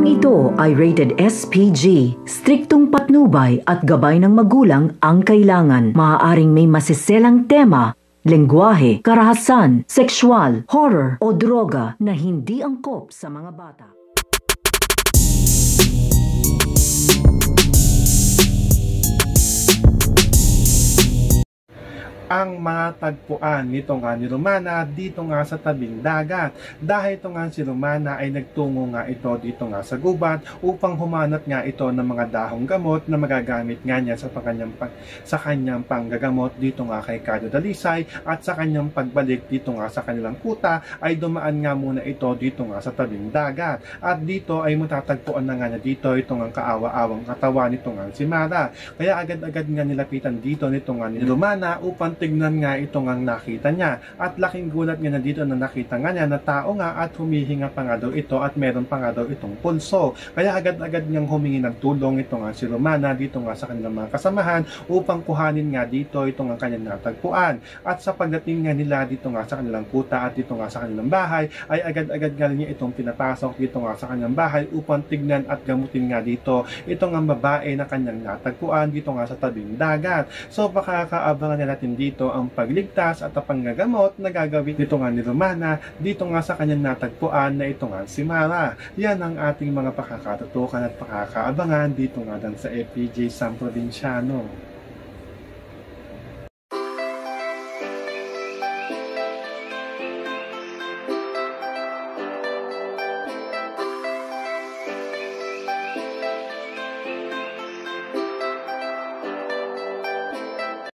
Programang ito ay rated SPG. Striktong patnubay at gabay ng magulang ang kailangan. Maaaring may masiselang tema, lengguwahe, karahasan, sexual, horror o droga na hindi angkop sa mga bata. Ang matagpuan nito nga ni Romana dito nga sa tabing dagat. Dahil ito nga si Romana ay nagtungo nga ito dito nga sa gubat upang humanap nga ito ng mga dahong gamot na magagamit nga niya sa kanyang panggagamot dito nga kay Carlo Dalisay, at sa kanyang pagbalik dito nga sa kanilang kuta ay dumaan nga muna ito dito nga sa tabing dagat. At dito ay matatagpuan na nga niya dito itong ang kaawa-awang katawan nito nga si Mara. Kaya agad-agad nga nilapitan dito nito nga ni Romana upang tignan nga itong ang nakita niya, at laking gulat nga na dito na nakita nga niya na tao nga at humihinga pa nga daw ito at meron pa nga daw itong pulso. Kaya agad-agad niyang humingi ng tulong ito nga si Romana dito nga sa kanilang mga kasamahan upang kuhanin nga dito itong ang kanyang natagpuan. At sa pagdating nga nila dito nga sa kanilang kuta at dito nga sa kanilang bahay ay agad-agad nga niya itong pinapasok dito nga sa kanilang bahay upang tignan at gamutin nga dito itong ang babae na kanyang natagpuan dito nga sa tabing dagat. So pakakaabangan na natin dito ang pagligtas at ang panggagamot na gagawin dito nga ni Romana dito nga sa kanyang natagpuan na ito nga si Mara. Yan ang ating mga pakakatutukan at pakakaabangan dito nga dan sa FPJ San Provinciano.